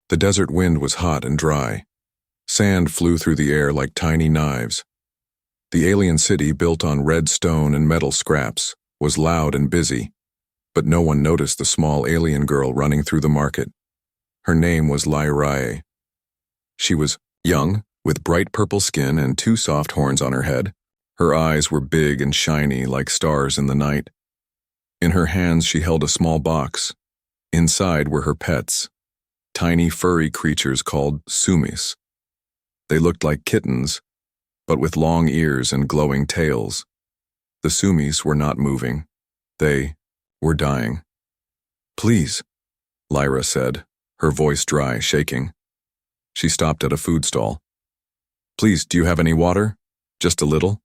The desert wind was hot and dry. Sand flew through the air like tiny knives. The alien city, built on red stone and metal scraps, was loud and busy, but no one noticed the small alien girl running through the market. Her name was Lyrae. She was young, with bright purple skin and two soft horns on her head. Her eyes were big and shiny like stars in the night. In her hands she held a small box. Inside were her pets, tiny furry creatures called sumis. They looked like kittens, but with long ears and glowing tails. The sumis were not moving. They were dying. "Please," Lyra said, her voice dry, shaking. She stopped at a food stall. "Please, do you have any water? Just a little?"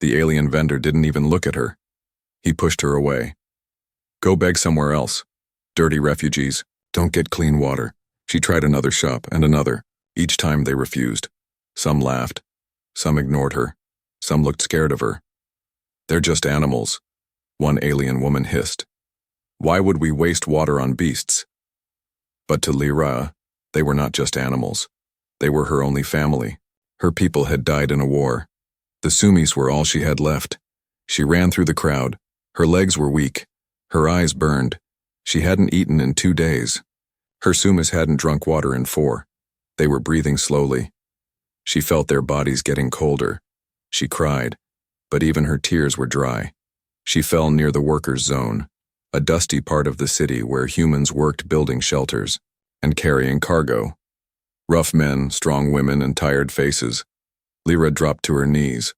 The alien vendor didn't even look at her. He pushed her away. "Go beg somewhere else. Dirty refugees don't get clean water." She tried another shop and another. Each time they refused. Some laughed. Some ignored her. Some looked scared of her. "They're just animals," one alien woman hissed. "Why would we waste water on beasts?" But to Lyra, they were not just animals. They were her only family. Her people had died in a war. The sumis were all she had left. She ran through the crowd. Her legs were weak. Her eyes burned. She hadn't eaten in 2 days. Her sumis hadn't drunk water in 4. They were breathing slowly. She felt their bodies getting colder. She cried, but even her tears were dry. She fell near the workers' zone, a dusty part of the city where humans worked building shelters and carrying cargo. Rough men, strong women, and tired faces. Lyra dropped to her knees.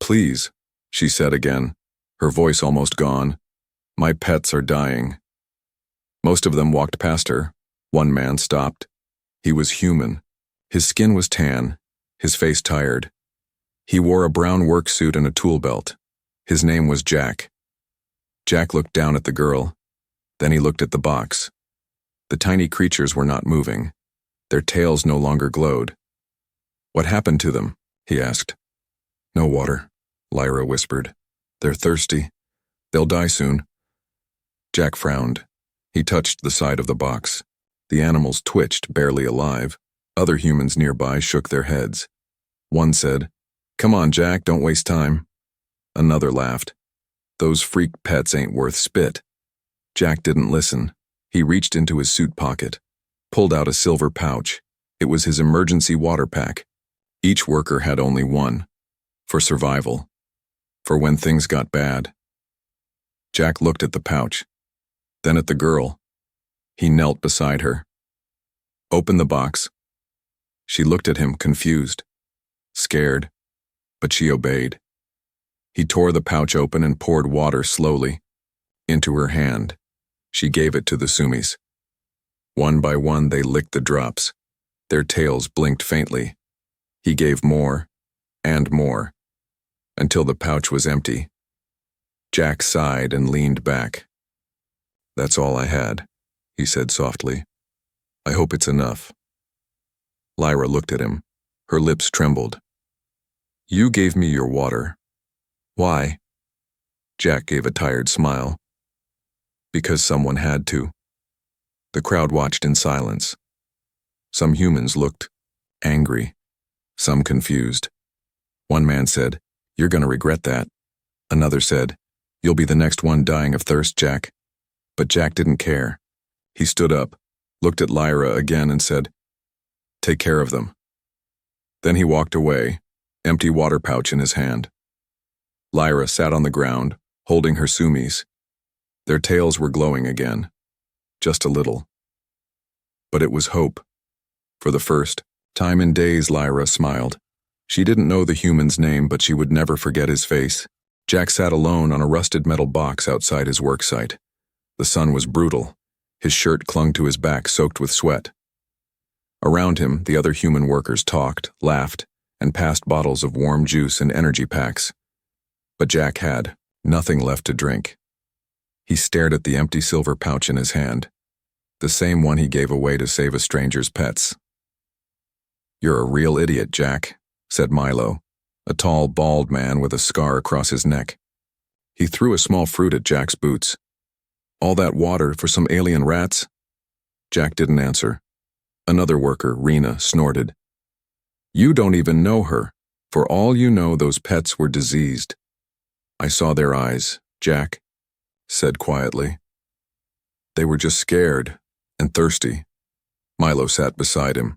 "Please," she said again, her voice almost gone. "My pets are dying." Most of them walked past her. One man stopped. He was human. His skin was tan, his face tired. He wore a brown work suit and a tool belt. His name was Jack. Jack looked down at the girl. Then he looked at the box. The tiny creatures were not moving. Their tails no longer glowed. "What happened to them?" he asked. "No water," Lyra whispered. "They're thirsty. They'll die soon." Jack frowned. He touched the side of the box. The animals twitched, barely alive. Other humans nearby shook their heads. One said, "Come on, Jack, don't waste time." Another laughed. "Those freak pets ain't worth spit." Jack didn't listen. He reached into his suit pocket, pulled out a silver pouch. It was his emergency water pack. Each worker had only one, for survival, for when things got bad. Jack looked at the pouch, then at the girl. He knelt beside her. "Open the box." She looked at him, confused, scared, but she obeyed. He tore the pouch open and poured water slowly into her hand. She gave it to the sumis. One by one they licked the drops. Their tails blinked faintly. He gave more and more, until the pouch was empty. Jack sighed and leaned back. "That's all I had," he said softly. "I hope it's enough." Lyra looked at him. Her lips trembled. "You gave me your water. Why?" Jack gave a tired smile. "Because someone had to." The crowd watched in silence. Some humans looked angry, some confused. One man said, "You're gonna regret that." Another said, "You'll be the next one dying of thirst, Jack." But Jack didn't care. He stood up, looked at Lyra again and said, "Take care of them." Then he walked away, empty water pouch in his hand. Lyra sat on the ground, holding her sumis. Their tails were glowing again, just a little. But it was hope. For the first time in days, Lyra smiled. She didn't know the human's name, but she would never forget his face. Jack sat alone on a rusted metal box outside his work site. The sun was brutal. His shirt clung to his back, soaked with sweat. Around him, the other human workers talked, laughed, and passed bottles of warm juice and energy packs. But Jack had nothing left to drink. He stared at the empty silver pouch in his hand, the same one he gave away to save a stranger's pets. "You're a real idiot, Jack," said Milo, a tall, bald man with a scar across his neck. He threw a small fruit at Jack's boots. "All that water for some alien rats?" Jack didn't answer. Another worker, Rena, snorted. You don't even know her. For all you know, those pets were diseased. I saw their eyes, Jack said quietly. They were just scared and thirsty. Milo sat beside him.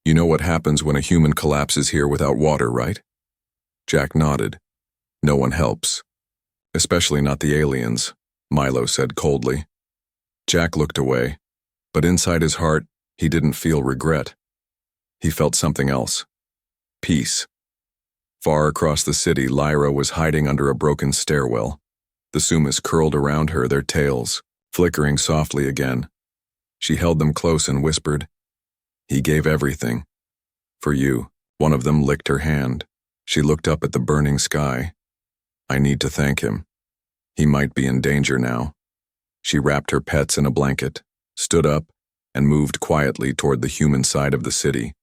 You know what happens when a human collapses here without water, right? Jack nodded. No one helps. Especially not the aliens, Milo said coldly. Jack looked away, but inside his heart, he didn't feel regret. He felt something else. Peace. Far across the city, Lyra was hiding under a broken stairwell. The sumas curled around her, their tails flickering softly again. She held them close and whispered, He gave everything. For you. One of them licked her hand. She looked up at the burning sky. I need to thank him. He might be in danger now. She wrapped her pets in a blanket, stood up, and moved quietly toward the human side of the city.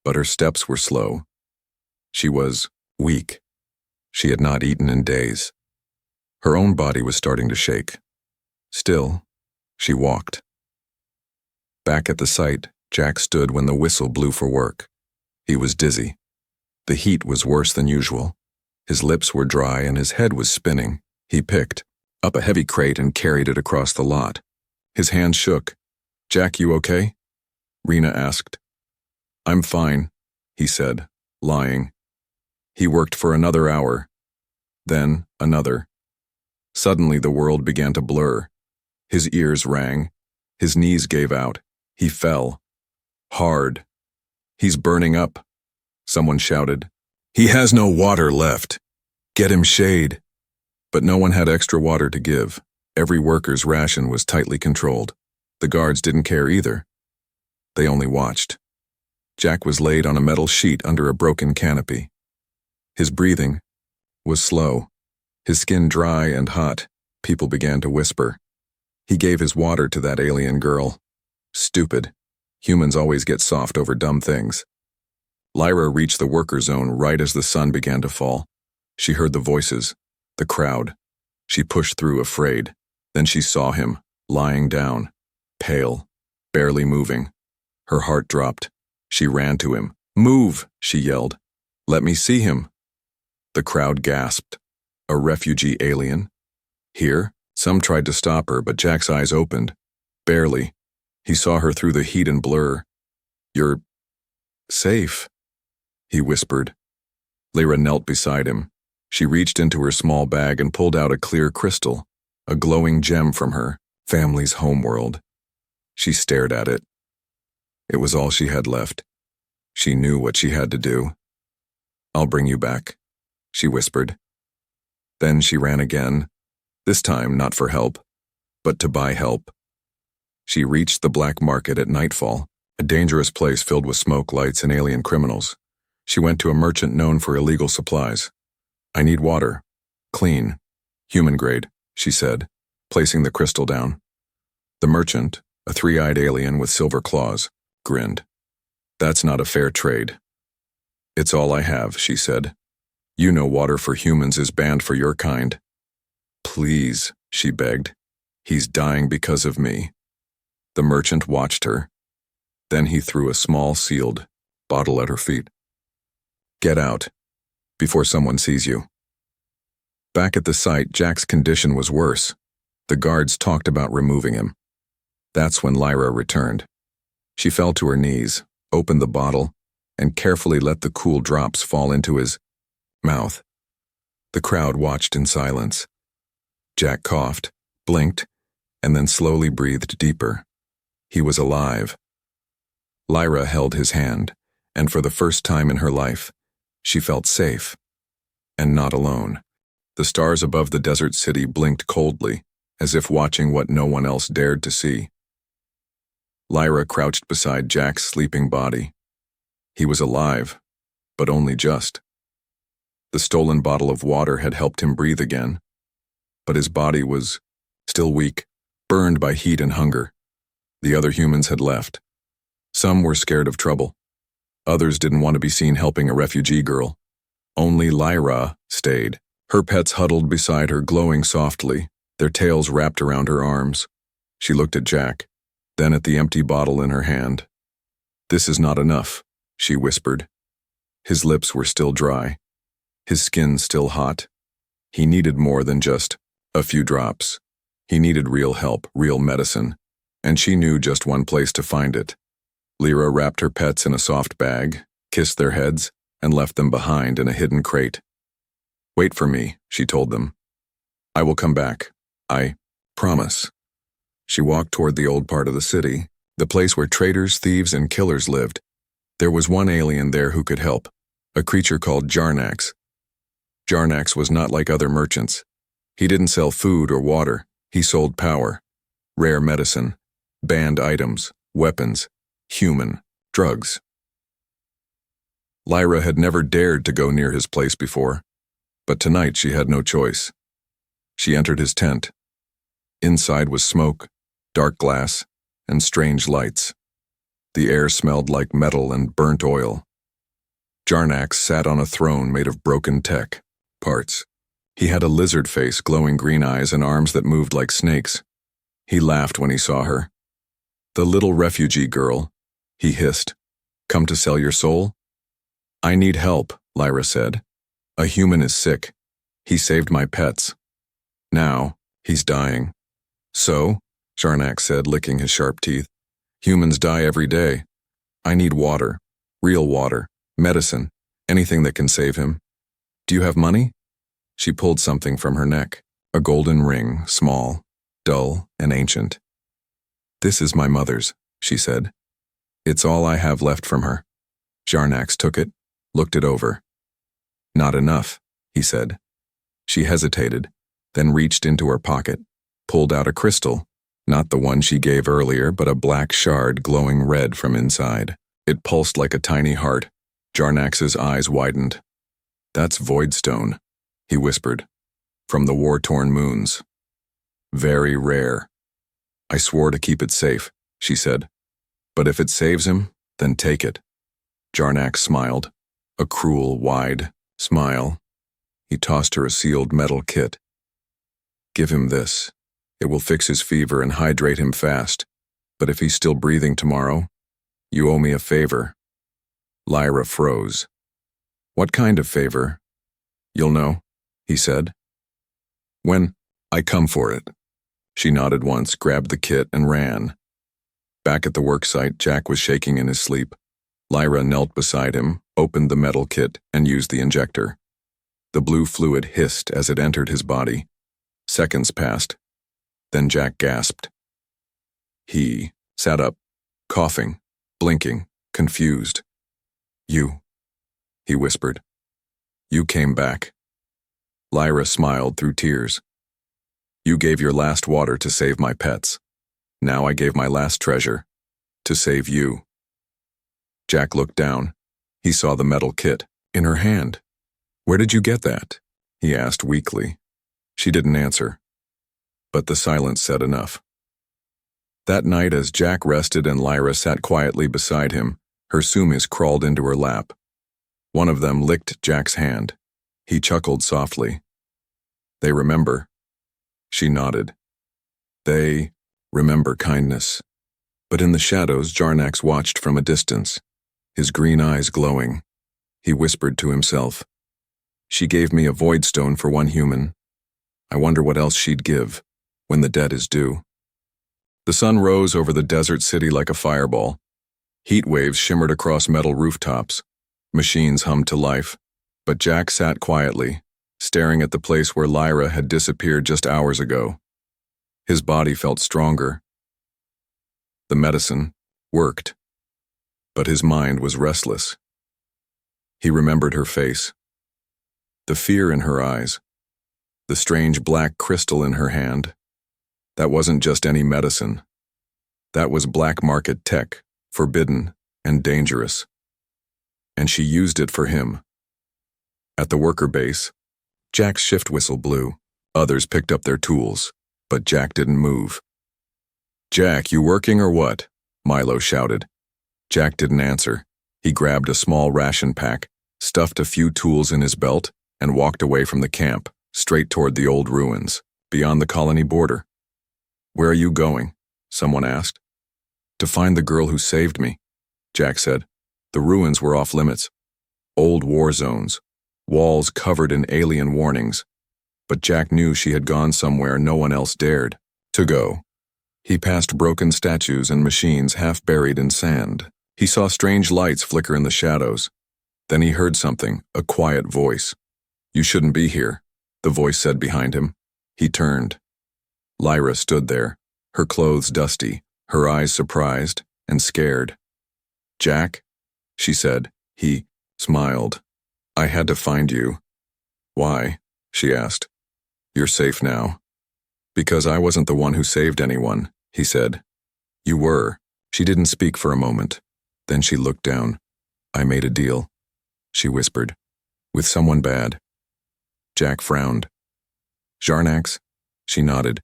But her steps were slow. She was weak. She had not eaten in days. Her own body was starting to shake. Still, she walked. Back at the site, Jack stood when the whistle blew for work. He was dizzy. The heat was worse than usual. His lips were dry and his head was spinning. He picked up a heavy crate and carried it across the lot. His hands shook. Jack, you okay? Rena asked. I'm fine, he said, lying. He worked for another hour. Then another. Suddenly the world began to blur. His ears rang. His knees gave out. He fell. Hard. He's burning up, someone shouted. He has no water left. Get him shade. But no one had extra water to give. Every worker's ration was tightly controlled. The guards didn't care either. They only watched. Jack was laid on a metal sheet under a broken canopy. His breathing was slow. His skin dry and hot. People began to whisper. He gave his water to that alien girl. Stupid. Humans always get soft over dumb things. Lyra reached the worker zone right as the sun began to fall. She heard the voices, the crowd. She pushed through, afraid. Then she saw him, lying down, pale, barely moving. Her heart dropped. She ran to him. Move, she yelled. Let me see him. The crowd gasped. A refugee alien? Here? Some tried to stop her, but Jack's eyes opened. Barely. He saw her through the heat and blur. You're safe, he whispered. Lyra knelt beside him. She reached into her small bag and pulled out a clear crystal, a glowing gem from her family's homeworld. She stared at it. It was all she had left. She knew what she had to do. I'll bring you back, she whispered. Then she ran again, this time not for help, but to buy help. She reached the black market at nightfall, a dangerous place filled with smoke, lights, and alien criminals. She went to a merchant known for illegal supplies. I need water. Clean. Human grade, she said, placing the crystal down. The merchant, a three-eyed alien with silver claws, grinned. That's not a fair trade. It's all I have, she said. You know water for humans is banned for your kind. Please, she begged. He's dying because of me. The merchant watched her. Then he threw a small sealed bottle at her feet. Get out, before someone sees you. Back at the site, Jack's condition was worse. The guards talked about removing him. That's when Lyra returned. She fell to her knees, opened the bottle, and carefully let the cool drops fall into his mouth. The crowd watched in silence. Jack coughed, blinked, and then slowly breathed deeper. He was alive. Lyra held his hand, and for the first time in her life, she felt safe. And not alone. The stars above the desert city blinked coldly, as if watching what no one else dared to see. Lyra crouched beside Jack's sleeping body. He was alive, but only just. The stolen bottle of water had helped him breathe again, but his body was still weak, burned by heat and hunger. The other humans had left. Some were scared of trouble. Others didn't want to be seen helping a refugee girl. Only Lyra stayed. Her pets huddled beside her, glowing softly, their tails wrapped around her arms. She looked at Jack, then at the empty bottle in her hand. "This is not enough," she whispered. His lips were still dry, his skin still hot. He needed more than just a few drops. He needed real help, real medicine, and she knew just one place to find it. Lyra wrapped her pets in a soft bag, kissed their heads, and left them behind in a hidden crate. "Wait for me," she told them. "I will come back. I promise." She walked toward the old part of the city, the place where traitors, thieves, and killers lived. There was one alien there who could help, a creature called Jarnax. Jarnax was not like other merchants. He didn't sell food or water. He sold power, rare medicine, banned items, weapons, human, drugs. Lyra had never dared to go near his place before, but tonight she had no choice. She entered his tent. Inside was smoke, dark glass, and strange lights. The air smelled like metal and burnt oil. Jarnax sat on a throne made of broken tech parts. He had a lizard face, glowing green eyes, and arms that moved like snakes. He laughed when he saw her. "The little refugee girl," he hissed. "Come to sell your soul?" "I need help," Lyra said. "A human is sick. He saved my pets. Now, he's dying." "So?" Jarnax said, licking his sharp teeth. "Humans die every day. I need water, real water, medicine, anything that can save him. Do you have money?" She pulled something from her neck, a golden ring, small, dull, and ancient. "This is my mother's," she said. "It's all I have left from her." Jarnax took it, looked it over. "Not enough," he said. She hesitated, then reached into her pocket, pulled out a crystal, not the one she gave earlier, but a black shard glowing red from inside. It pulsed like a tiny heart. Jarnax's eyes widened. "That's voidstone," he whispered, "from the war-torn moons. Very rare. I swore to keep it safe," she said. "But if it saves him, then take it." Jarnax smiled, a cruel, wide smile. He tossed her a sealed metal kit. "Give him this. It will fix his fever and hydrate him fast. But if he's still breathing tomorrow, you owe me a favor." Lyra froze. "What kind of favor?" "You'll know," he said. "When I come for it." She nodded once, grabbed the kit, and ran. Back at the worksite, Jack was shaking in his sleep. Lyra knelt beside him, opened the metal kit, and used the injector. The blue fluid hissed as it entered his body. Seconds passed. Then Jack gasped. He sat up, coughing, blinking, confused. "You," he whispered. "You came back." Lyra smiled through tears. "You gave your last water to save my pets. Now I gave my last treasure to save you." Jack looked down. He saw the metal kit in her hand. "Where did you get that?" he asked weakly. She didn't answer, but the silence said enough. That night, as Jack rested and Lyra sat quietly beside him, her Sumis crawled into her lap. One of them licked Jack's hand. He chuckled softly. "They remember." She nodded. "They remember kindness." But in the shadows, Jarnax watched from a distance, his green eyes glowing. He whispered to himself, "She gave me a void stone for one human. I wonder what else she'd give when the debt is due." The sun rose over the desert city like a fireball. Heat waves shimmered across metal rooftops. Machines hummed to life. But Jack sat quietly, staring at the place where Lyra had disappeared just hours ago. His body felt stronger. The medicine worked, but his mind was restless. He remembered her face, the fear in her eyes, the strange black crystal in her hand. That wasn't just any medicine. That was black market tech, forbidden and dangerous. And she used it for him. At the worker base, Jack's shift whistle blew. Others picked up their tools, but Jack didn't move. "Jack, you working or what?" Milo shouted. Jack didn't answer. He grabbed a small ration pack, stuffed a few tools in his belt, and walked away from the camp, straight toward the old ruins, beyond the colony border. "Where are you going?" someone asked. "To find the girl who saved me." Jack said. The ruins were off limits. Old war zones. Walls covered in alien warnings. But Jack knew she had gone somewhere no one else dared to go. He passed broken statues and machines half buried in sand. He saw strange lights flicker in the shadows. Then he heard something, a quiet voice. You shouldn't be here, the voice said behind him. He turned. Lyra stood there, her clothes dusty, her eyes surprised and scared. Jack, she said. He smiled. I had to find you. Why? She asked. You're safe now. Because I wasn't the one who saved anyone, he said. You were. She didn't speak for a moment. Then she looked down. I made a deal, she whispered. With someone bad. Jack frowned. Jarnax? She nodded.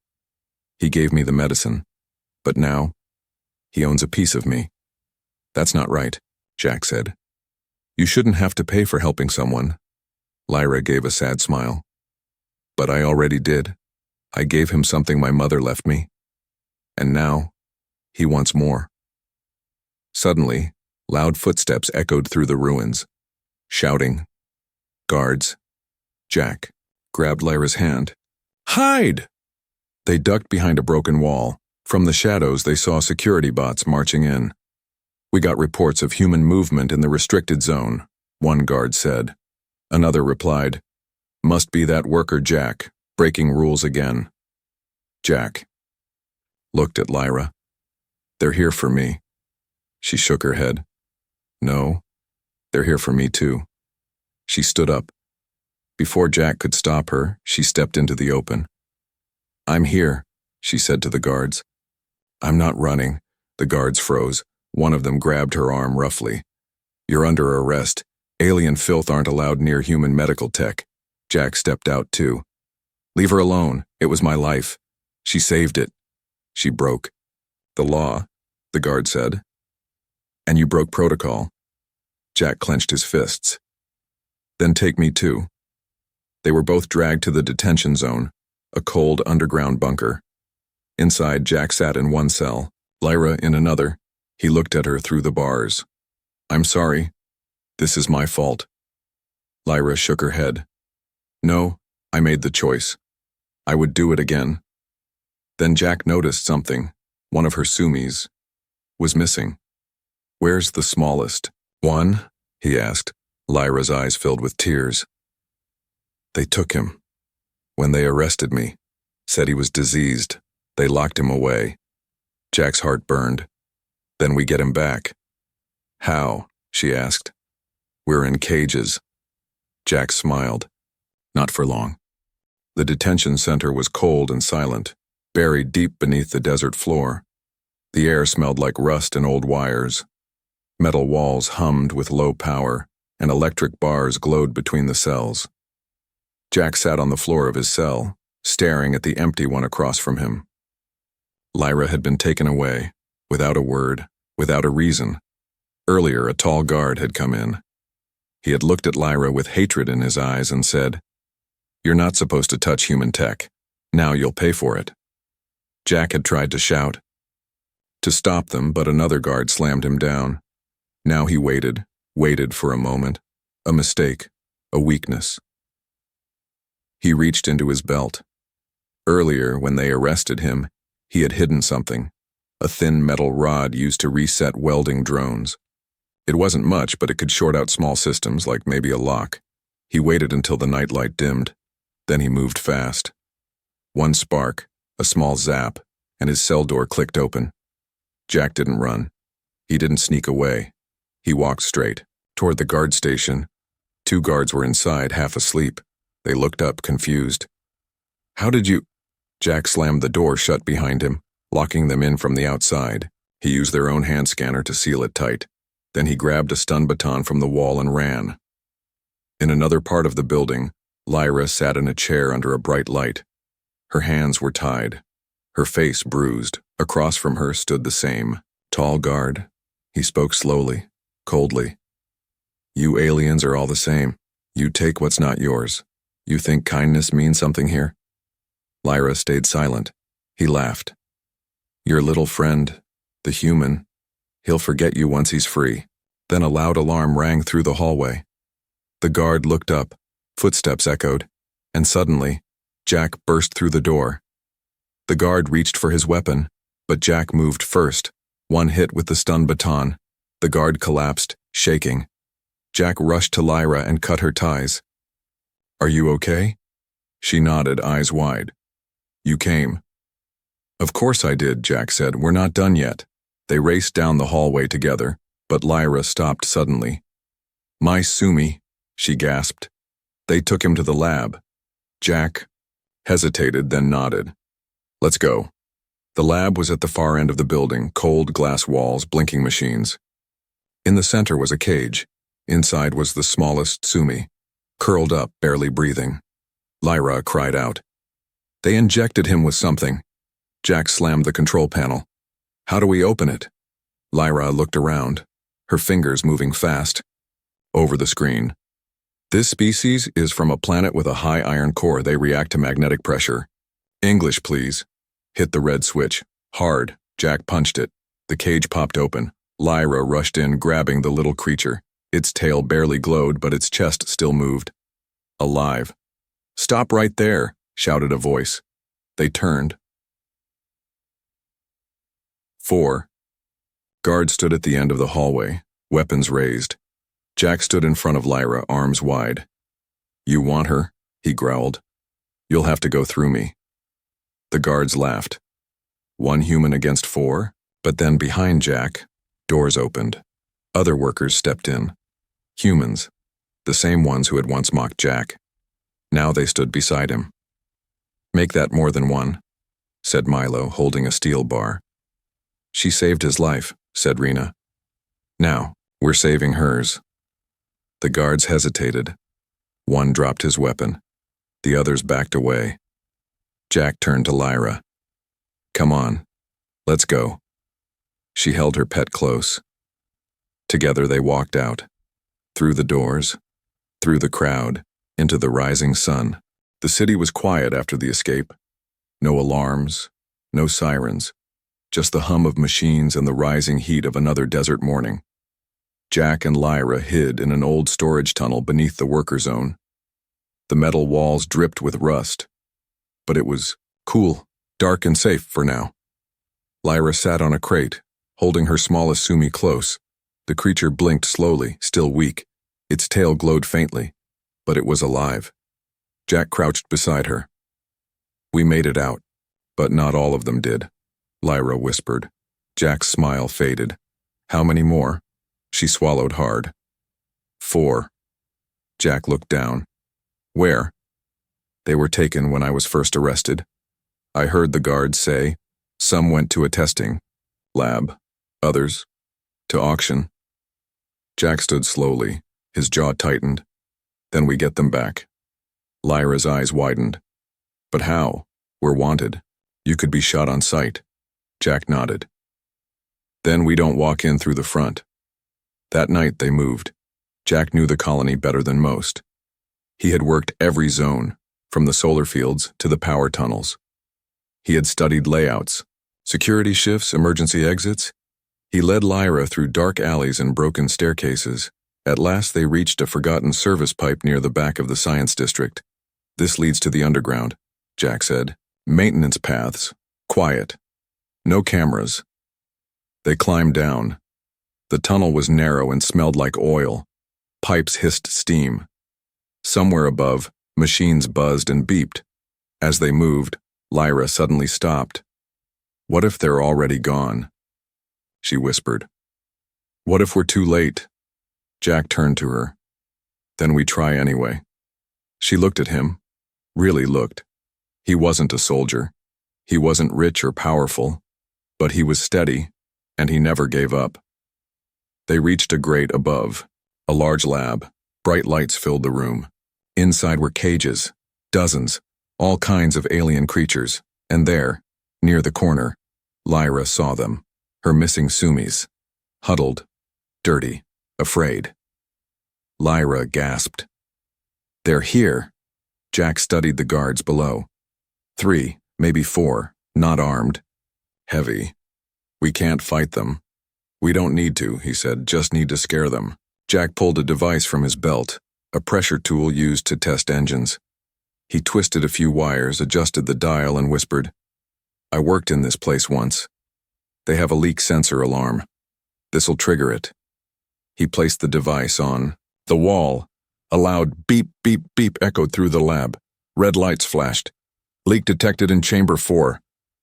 He gave me the medicine. But now, he owns a piece of me. That's not right, Jack said. You shouldn't have to pay for helping someone. Lyra gave a sad smile. But I already did. I gave him something my mother left me. And now, he wants more. Suddenly, loud footsteps echoed through the ruins. Shouting. Guards. Jack grabbed Lyra's hand. Hide! They ducked behind a broken wall. From the shadows, they saw security bots marching in. We got reports of human movement in the restricted zone, one guard said. Another replied, Must be that worker Jack, breaking rules again. Jack looked at Lyra. They're here for me. She shook her head. No, they're here for me too. She stood up. Before Jack could stop her, she stepped into the open. I'm here, she said to the guards. I'm not running. The guards froze. One of them grabbed her arm roughly. You're under arrest. Alien filth aren't allowed near human medical tech. Jack stepped out too. Leave her alone. It was my life. She saved it. She broke the law, the guard said. And you broke protocol. Jack clenched his fists. Then take me too. They were both dragged to the detention zone, a cold underground bunker. Inside, Jack sat in one cell, Lyra in another. He looked at her through the bars. I'm sorry. This is my fault. Lyra shook her head. No, I made the choice. I would do it again. Then Jack noticed something. One of her sumis was missing. Where's the smallest one? He asked. Lyra's eyes filled with tears. They took him. When they arrested me, said he was diseased, they locked him away. Jack's heart burned. Then we get him back. How? She asked. We're in cages. Jack smiled. Not for long. The detention center was cold and silent, buried deep beneath the desert floor. The air smelled like rust and old wires. Metal walls hummed with low power, and electric bars glowed between the cells. Jack sat on the floor of his cell, staring at the empty one across from him. Lyra had been taken away, without a word, without a reason. Earlier, a tall guard had come in. He had looked at Lyra with hatred in his eyes and said, You're not supposed to touch human tech. Now you'll pay for it. Jack had tried to shout, to stop them, but another guard slammed him down. Now he waited for a moment. A mistake, a weakness. He reached into his belt. Earlier, when they arrested him, he had hidden something, a thin metal rod used to reset welding drones. It wasn't much, but it could short out small systems like maybe a lock. He waited until the nightlight dimmed. Then he moved fast. One spark, a small zap, and his cell door clicked open. Jack didn't run. He didn't sneak away. He walked straight, toward the guard station. 2 guards were inside, half asleep. They looked up, confused. How did you? Jack slammed the door shut behind him, locking them in from the outside. He used their own hand scanner to seal it tight. Then he grabbed a stun baton from the wall and ran. In another part of the building, Lyra sat in a chair under a bright light. Her hands were tied, her face bruised. Across from her stood the same tall guard. He spoke slowly, coldly. You aliens are all the same. You take what's not yours. You think kindness means something here? Lyra stayed silent. He laughed. Your little friend, the human, He'll forget you once he's free. Then a loud alarm rang through the hallway. The guard looked up, footsteps echoed, and suddenly, Jack burst through the door. The guard reached for his weapon, but Jack moved first. One hit with the stun baton. The guard collapsed, shaking. Jack rushed to Lyra and cut her ties. "Are you okay?" She nodded, eyes wide. "You came." "Of course I did," Jack said. "We're not done yet." They raced down the hallway together, but Lyra stopped suddenly. "My Sumi," she gasped. "They took him to the lab." Jack hesitated, then nodded. "Let's go." The lab was at the far end of the building, cold glass walls, blinking machines. In the center was a cage. Inside was the smallest Sumi, curled up, barely breathing. Lyra cried out. "They injected him with something." Jack slammed the control panel. "How do we open it?" Lyra looked around, her fingers moving fast. Over the screen. "This species is from a planet with a high iron core. They react to magnetic pressure." "English, please." Hit the red switch. Hard. Jack punched it. The cage popped open. Lyra rushed in, grabbing the little creature. Its tail barely glowed, but its chest still moved. Alive. "Stop right there," shouted a voice. They turned. 4. Guards stood at the end of the hallway, weapons raised. Jack stood in front of Lyra, arms wide. "You want her?" he growled. "You'll have to go through me." The guards laughed. 1 human against 4, but then behind Jack, doors opened. Other workers stepped in. Humans, the same ones who had once mocked Jack. Now they stood beside him. "Make that more than 1, said Milo, holding a steel bar. "She saved his life," said Rena. "Now, we're saving hers." The guards hesitated. One dropped his weapon. The others backed away. Jack turned to Lyra. "Come on, let's go." She held her pet close. Together they walked out. Through the doors, through the crowd, into the rising sun. The city was quiet after the escape. No alarms, no sirens, just the hum of machines and the rising heat of another desert morning. Jack and Lyra hid in an old storage tunnel beneath the worker zone. The metal walls dripped with rust, but it was cool, dark, and safe for now. Lyra sat on a crate, holding her smallest Sumi close. The creature blinked slowly, still weak. Its tail glowed faintly, but it was alive. Jack crouched beside her. "We made it out, but not all of them did," Lyra whispered. Jack's smile faded. "How many more?" She swallowed hard. 4. Jack looked down. "Where?" "They were taken when I was first arrested. I heard the guards say, some went to a testing lab, others to auction." Jack stood slowly, his jaw tightened. "Then we get them back." Lyra's eyes widened. "But how? We're wanted. You could be shot on sight." Jack nodded. "Then we don't walk in through the front." That night they moved. Jack knew the colony better than most. He had worked every zone, from the solar fields to the power tunnels. He had studied layouts, security shifts, emergency exits. He led Lyra through dark alleys and broken staircases. At last they reached a forgotten service pipe near the back of the science district. "This leads to the underground," Jack said. "Maintenance paths, quiet, no cameras." They climbed down. The tunnel was narrow and smelled like oil. Pipes hissed steam. Somewhere above, machines buzzed and beeped. As they moved, Lyra suddenly stopped. "What if they're already gone?" she whispered. "What if we're too late?" Jack turned to her. "Then we try anyway." She looked at him, really looked. He wasn't a soldier. He wasn't rich or powerful, but he was steady, and he never gave up. They reached a grate above, a large lab. Bright lights filled the room. Inside were cages, dozens, all kinds of alien creatures, and there, near the corner, Lyra saw them, her missing Sumis, huddled, dirty, afraid. Lyra gasped. "They're here." Jack studied the guards below. 3, maybe 4, not armed. Heavy. "We can't fight them." We don't need to, he said, just need to scare them. Jack pulled a device from his belt, a pressure tool used to test engines. He twisted a few wires, adjusted the dial, and whispered, I worked in this place once. They have a leak sensor alarm. This'll trigger it. He placed the device on the wall. A loud beep, beep, beep echoed through the lab. Red lights flashed. Leak detected in chamber 4,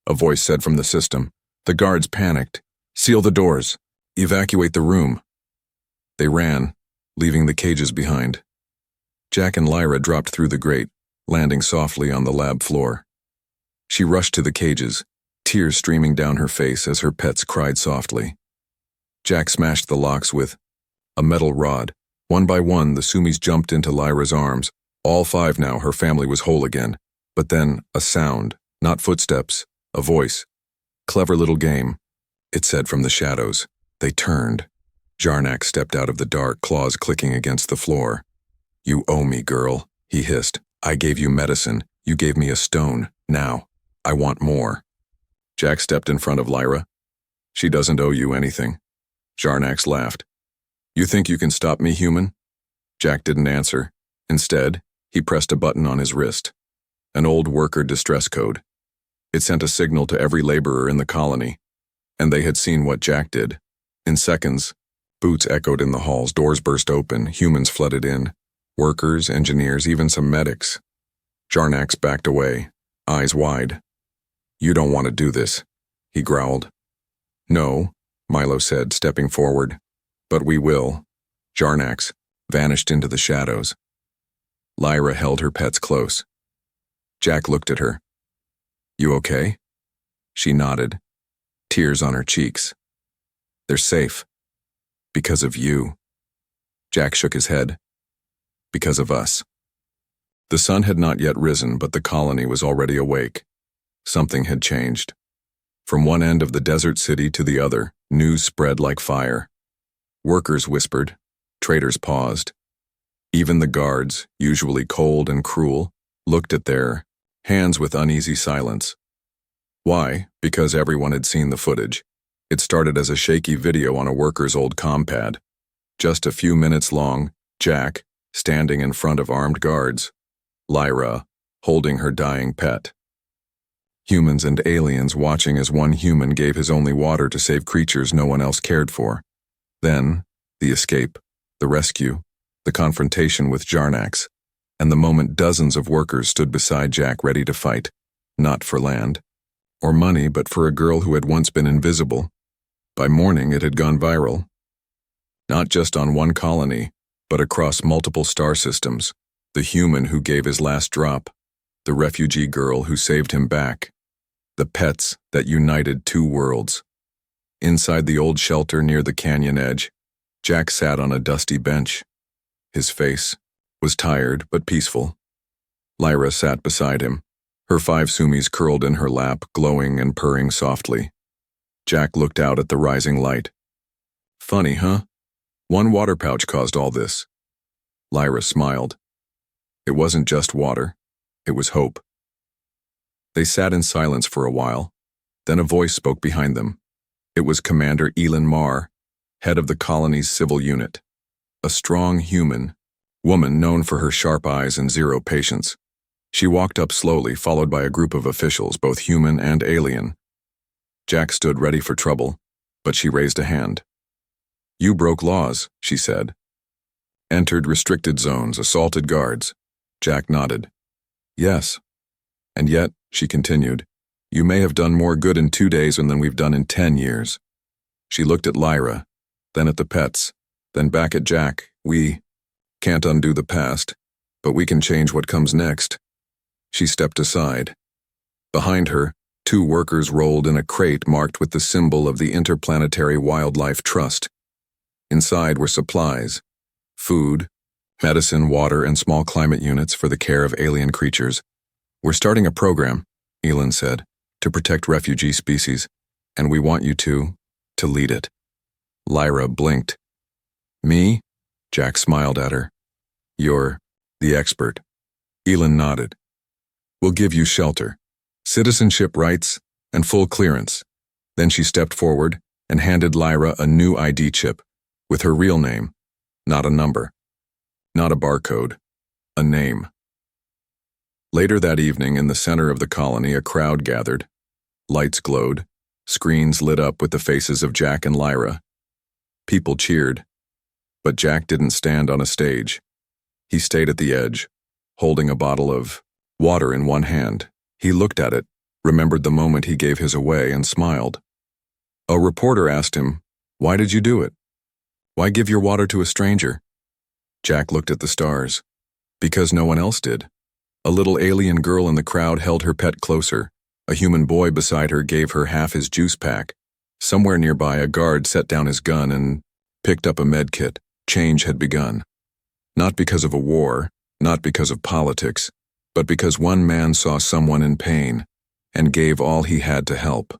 a voice said from the system. The guards panicked. Seal the doors. Evacuate the room. They ran, leaving the cages behind. Jack and Lyra dropped through the grate, landing softly on the lab floor. She rushed to the cages, tears streaming down her face as her pets cried softly. Jack smashed the locks with a metal rod. One by one, the Sumis jumped into Lyra's arms. All 5 now, her family was whole again. But then, a sound, not footsteps, a voice. Clever little game, it said from the shadows. They turned. Jarnak stepped out of the dark, claws clicking against the floor. You owe me, girl, he hissed. I gave you medicine. You gave me a stone. Now, I want more. Jack stepped in front of Lyra. She doesn't owe you anything. Jarnax laughed. You think you can stop me, human? Jack didn't answer. Instead, he pressed a button on his wrist. An old worker distress code. It sent a signal to every laborer in the colony. And they had seen what Jack did. In seconds, boots echoed in the halls, doors burst open, humans flooded in. Workers, engineers, even some medics. Jarnax backed away, eyes wide. You don't want to do this, he growled. No, Milo said, stepping forward. But we will. Jarnax vanished into the shadows. Lyra held her pets close. Jack looked at her. You okay? She nodded, tears on her cheeks. They're safe. Because of you. Jack shook his head. Because of us. The sun had not yet risen, but the colony was already awake. Something had changed. From one end of the desert city to the other, news spread like fire. Workers whispered. Traders paused. Even the guards, usually cold and cruel, looked at their hands with uneasy silence. Why? Because everyone had seen the footage. It started as a shaky video on a worker's old compad. Just a few minutes long, Jack, standing in front of armed guards. Lyra, holding her dying pet. Humans and aliens watching as one human gave his only water to save creatures no one else cared for. Then, the escape, the rescue, the confrontation with Jarnax, and the moment dozens of workers stood beside Jack ready to fight, not for land or money, but for a girl who had once been invisible. By morning, it had gone viral. Not just on one colony, but across multiple star systems. The human who gave his last drop, the refugee girl who saved him back, the pets that united 2 worlds. Inside the old shelter near the canyon edge, Jack sat on a dusty bench. His face was tired but peaceful. Lyra sat beside him, her 5 Sumis curled in her lap, glowing and purring softly. Jack looked out at the rising light. Funny, huh? One water pouch caused all this. Lyra smiled. It wasn't just water, it was hope. They sat in silence for a while. Then a voice spoke behind them. It was Commander Elin Marr, head of the colony's civil unit. A strong human, woman known for her sharp eyes and zero patience. She walked up slowly, followed by a group of officials, both human and alien. Jack stood ready for trouble, but she raised a hand. You broke laws, she said. Entered restricted zones, assaulted guards. Jack nodded. Yes. And yet, she continued, you may have done more good in 2 days than we've done in 10 years. She looked at Lyra, then at the pets, then back at Jack. We can't undo the past, but we can change what comes next. She stepped aside. Behind her, 2 workers rolled in a crate marked with the symbol of the Interplanetary Wildlife Trust. Inside were supplies, food, medicine, water, and small climate units for the care of alien creatures. We're starting a program, Elin said, to protect refugee species, and we want you to lead it. Lyra blinked. Me? Jack smiled at her. You're the expert. Elin nodded. We'll give you shelter, citizenship rights, and full clearance. Then she stepped forward, and handed Lyra a new ID chip with her real name, not a number, not a barcode, a name. Later that evening, in the center of the colony, a crowd gathered. Lights glowed, screens lit up with the faces of Jack and Lyra. People cheered, but Jack didn't stand on a stage. He stayed at the edge, holding a bottle of water in one hand. He looked at it, remembered the moment he gave his away, and smiled. A reporter asked him, "Why did you do it? Why give your water to a stranger?" Jack looked at the stars. Because no one else did. A little alien girl in the crowd held her pet closer. A human boy beside her gave her half his juice pack. Somewhere nearby, a guard set down his gun and picked up a med kit. Change had begun. Not because of a war, not because of politics, but because one man saw someone in pain and gave all he had to help.